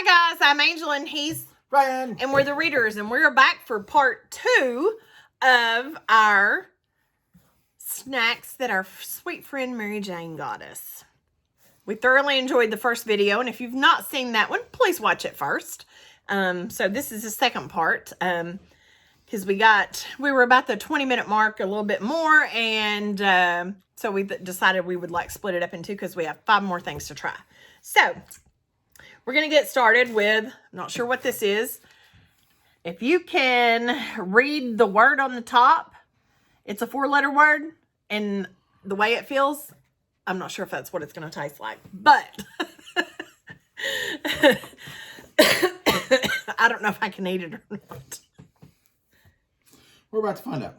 Hi guys, I'm Angel and he's Ryan. And we're the readers, and we're back for part 2 of our snacks that our sweet friend Mary Jane got us. We thoroughly enjoyed the first video, and if you've not seen that one, please watch it first. So this is the second part, because we were about the 20-minute mark, a little bit more, and so we decided we would like split it up in two because we have 5 more things to try. So we're going to get started with, I'm not sure what this is. If you can read the word on the top, it's a 4-letter word, and the way it feels, I'm not sure if that's what it's going to taste like, but I don't know if I can eat it or not. We're about to find out.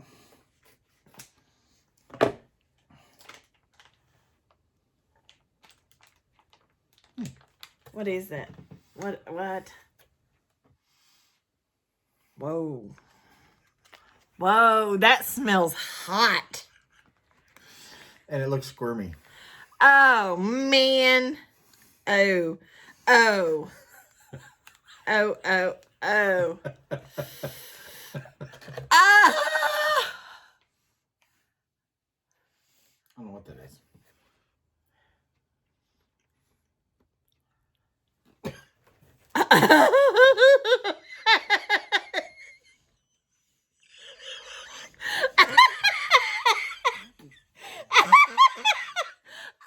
What is it? What? Whoa. Whoa, that smells hot. And it looks squirmy. Oh, man. Oh. Ah! I don't know what that is.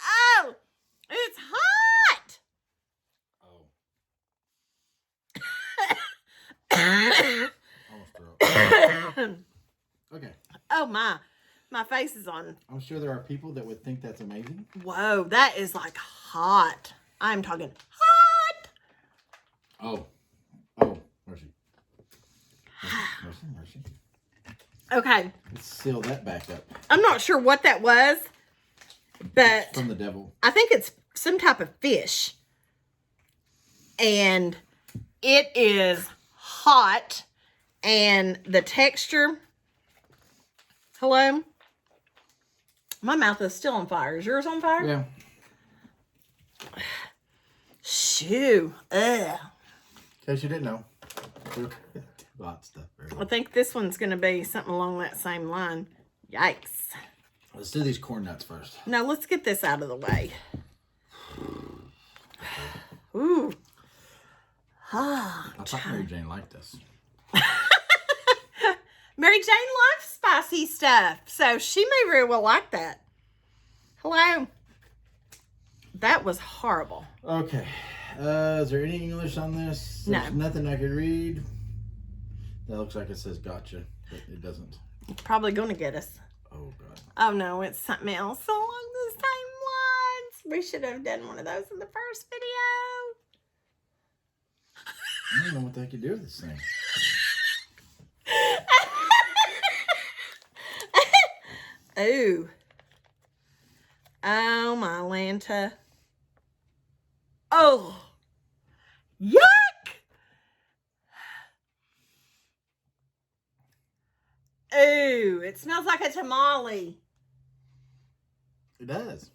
Oh, it's hot. Almost threw up. Okay. Oh, my face is on. I'm sure there are people that would think that's amazing. Whoa, that is like hot. I'm talking hot. Oh, mercy. Mercy. Okay. Let's seal that back up. I'm not sure what that was, but It's from the devil. I think it's some type of fish. And it is hot. And the texture. Hello? My mouth is still on fire. Is yours on fire? Yeah. Shoo. Ugh. In case you didn't know. Hot stuff. I think this one's going to be something along that same line. Yikes. Let's do these corn nuts first. Now, let's get this out of the way. Ooh. I thought Mary Jane liked this. Mary Jane likes spicy stuff, so she may very well like that. Hello. That was horrible. Okay. Is there any English on this? There's nothing I could read. That looks like it says gotcha, but it doesn't. It's probably going to get us. Oh, God. Oh, no, it's something else along the same lines. We should have done one of those in the first video. I don't know what the heck you do with this thing. Ooh. Oh, my Lanta. Oh. Yuck! Ooh, it smells like a tamale. It does.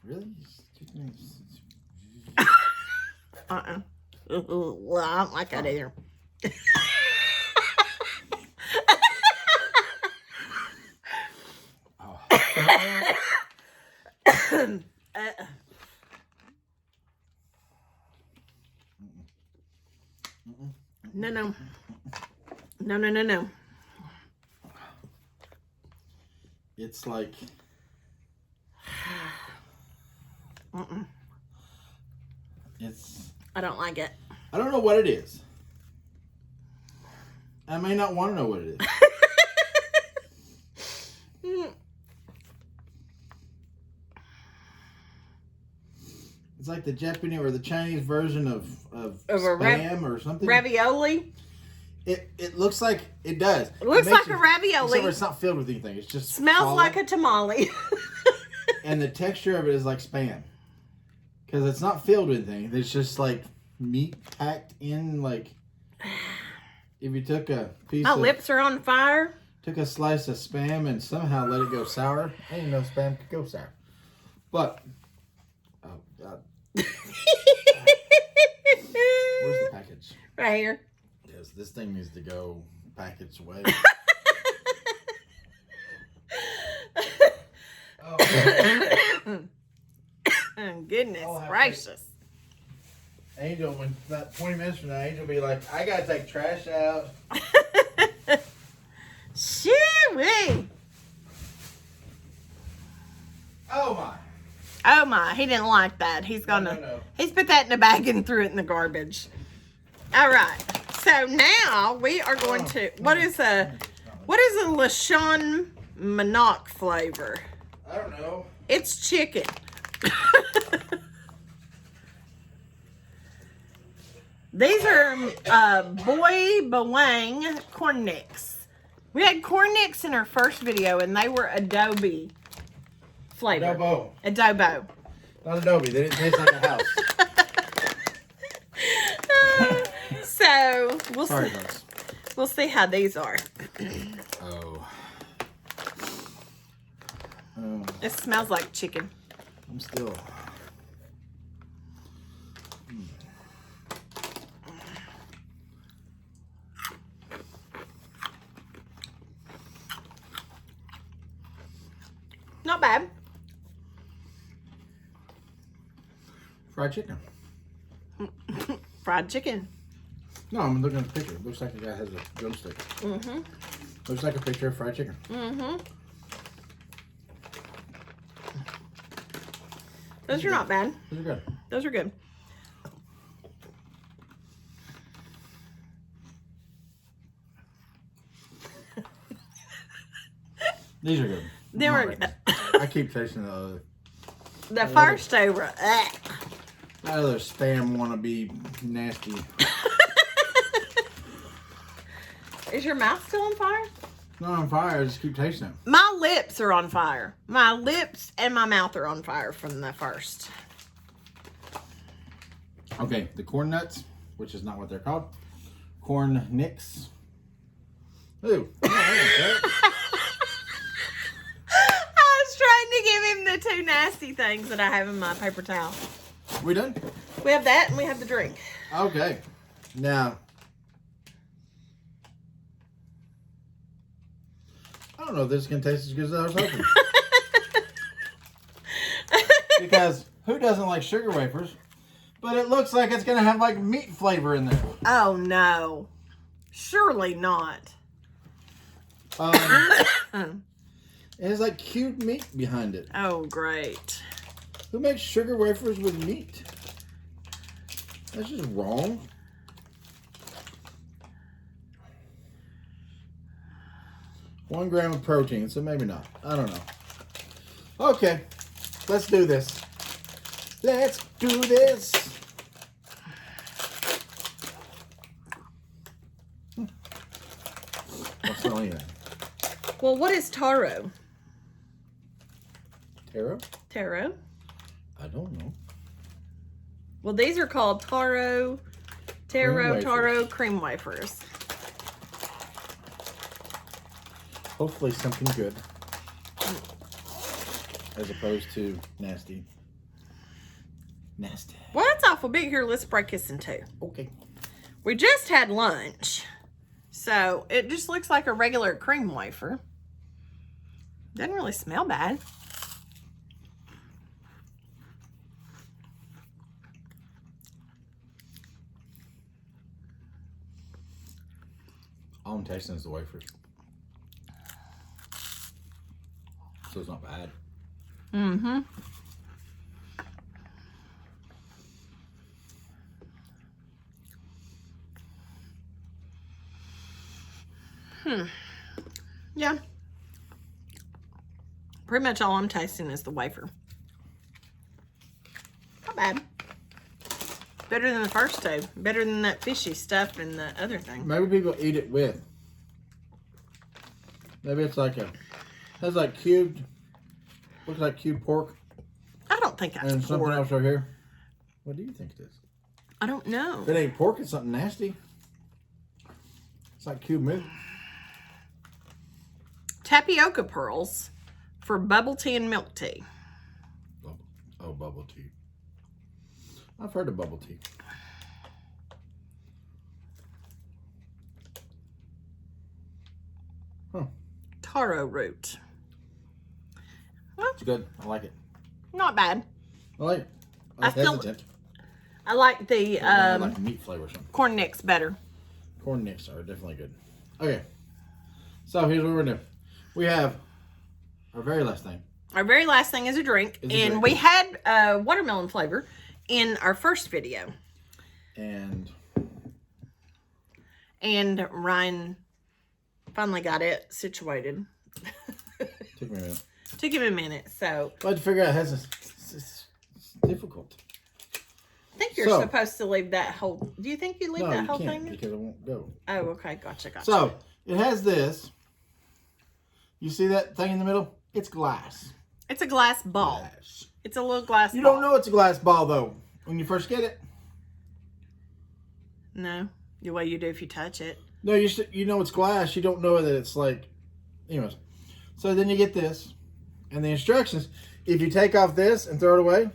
Really? Well, I don't like that either. No. It's like... I don't like it. I don't know what it is. I may not want to know what it is. It's like the Japanese or the Chinese version of Spam or something. Ravioli? It looks like it does. It looks like a ravioli. Except it's not filled with anything. It's just smells solid. like a tamale. And the texture of it is like Spam. Because it's not filled with anything. It's just like meat packed in, like if you took a piece My lips are on fire. Took a slice of Spam and somehow let it go sour. I didn't know Spam could go sour. But, oh God, where's the package? Right here. Yes, this thing needs to go package away. Oh, goodness gracious. Angel, when about 20 minutes from now, Angel will be like, I gotta take trash out. Shoo-wee. Oh my. Oh my, he didn't like that. He's gonna, No. he's put that in a bag and threw it in the garbage. All right, so now we are going to, what is a LeSean Minoc flavor? I don't know. It's chicken. These are Boy Bawang corn nicks. We had corn nicks in our first video, and they were adobe flavor. Adobo. Not Adobe. They didn't taste like a house. So Sorry, guys. we'll see how these are. Oh. It smells like chicken. I'm still. Not bad. Fried chicken. Fried chicken. No, I'm looking at the picture. It looks like the guy has a drumstick. Mm-hmm. Looks like a picture of fried chicken. Mm-hmm. Those are not bad. Those are good. Those are good. These are good. They were I keep tasting the other. the first they were. That other spam wannabe nasty. Is your mouth still on fire? Not on fire. I just keep tasting it. My lips are on fire. My lips and my mouth are on fire from the first. Okay, the corn nuts, which is not what they're called. Corn nicks. Ooh. I was trying to give him the two nasty things that I have in my paper towel. We done? We have that and we have the drink. Okay. Now, I don't know if this can taste as good as I was hoping. Because who doesn't like sugar wafers? But it looks like it's going to have like meat flavor in there. Oh no. Surely not. It has like cubed meat behind it. Oh great. Who makes sugar wafers with meat? That's just wrong. One gram of protein, so maybe not. I don't know. Okay, let's do this. Let's do this. What's the only thing? Well, what is taro? Taro? Taro? I don't know. Well, these are called taro cream wafers. Hopefully something good. As opposed to nasty. Nasty. Well, that's awful big. Here, let's break this in two. Okay. We just had lunch, so it just looks like a regular cream wafer. Doesn't really smell bad. All I'm tasting is the wafers. So it's not bad. Mm-hmm. Yeah. Pretty much all I'm tasting is the wafer. Not bad. Better than the first two. Better than that fishy stuff and the other thing. Maybe people eat it with. Maybe it's like has like cubed, looks like cubed pork. I don't think that's And something pork. else over here. What do you think it is? I don't know. If it ain't pork, it's something nasty. It's like cubed meat. Tapioca pearls for bubble tea and milk tea. Bubble Oh, bubble tea. I've heard of bubble tea. Huh. Taro root. It's good. I like it. Not bad. I like it. I was I feel- hesitant. I like the I like meat flavor or something. corn nicks better. Corn nicks are definitely good. Okay. So here's what we're doing. We have our very last thing. Our very last thing is a drink. Is a and drink. we had watermelon flavor in our first video. And Ryan finally got it situated. took me a minute. Took him a minute. So I had to figure out how it's difficult. I think you're So- supposed to leave that whole... Do you think you leave No, that you whole can't thing? because it won't go. Oh, okay. Gotcha. So it has this. You see that thing in the middle? It's glass. It's a glass ball. Glass. It's a little glass You ball. don't know it's a glass ball though when you first get it. No. The way you do if you touch it. No, you know it's glass. You don't know that it's like, anyways. So then you get this, and the instructions. If you take off this and throw it away,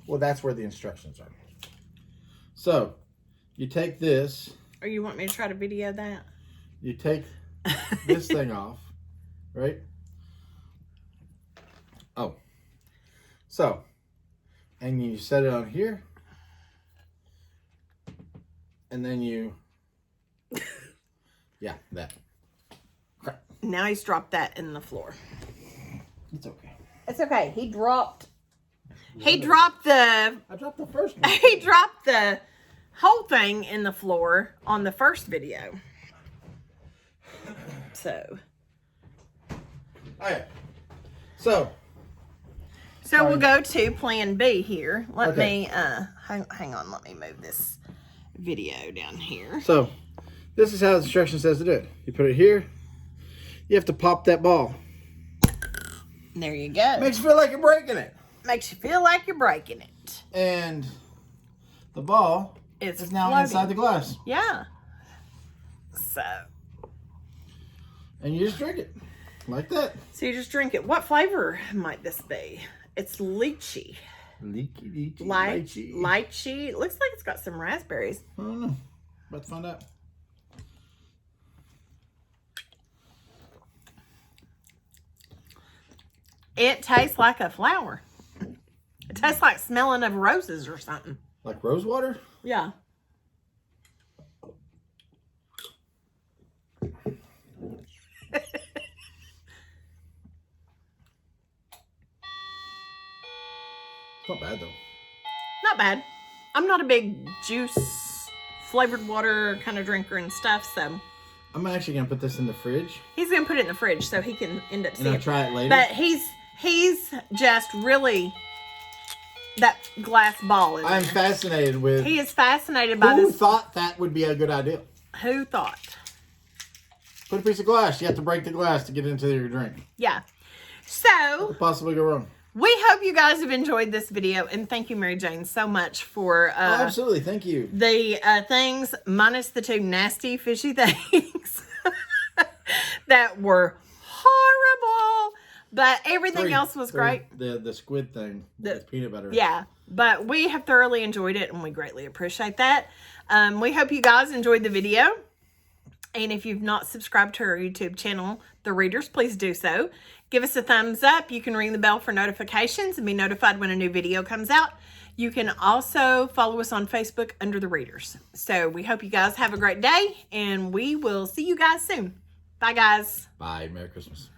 well, that's where the instructions are. So you take this. Or you want me to try to video that? You take this thing off, right? Oh. So, and you set it on here. And then you, yeah, that. Okay. Now he's dropped that in the floor. It's okay. It's okay. He dropped the I dropped the first one. he dropped the whole thing in the floor on the first video. So Okay. So, we'll go to plan B here. Let Okay. me hang on, let me move this video down here. so this is how the instruction says to do it. You put it here. You have to pop that ball. There you go. Makes you feel like you're breaking it. Makes you feel like you're breaking it. And the ball It's is now floating. inside the glass. Yeah. So And you just drink it. Like that. you just drink it. What flavor might this be? It's lychee. Leaky, Lychee. It looks like it's got some raspberries. I don't know. About to find out. It tastes like a flower. It tastes like smelling of roses or something. Like rose water? Yeah. It's not bad though. Not bad. I'm not a big juice flavored water kind of drinker and stuff, so I'm actually gonna put this in the fridge he's gonna put it in the fridge so he can end up and seeing I'll it. try it later. But he's just really that glass ball in I'm there. fascinated with He is fascinated by who this. thought that would be a good idea. Who thought? Put a piece of glass. You have to break the glass to get into your drink. Yeah. So Could possibly go wrong. we hope you guys have enjoyed this video, and thank you, Mary Jane, so much for Oh, absolutely. Thank you. the things minus the two nasty fishy things that were horrible, but everything else was great. The squid thing with peanut butter. Yeah, but we have thoroughly enjoyed it, and we greatly appreciate that. We hope you guys enjoyed the video. And if you've not subscribed to our YouTube channel, The Readers, please do so. Give us a thumbs up. You can ring the bell for notifications and be notified when a new video comes out. You can also follow us on Facebook under The Readers. So we hope you guys have a great day, and we will see you guys soon. Bye, guys. Bye. Merry Christmas.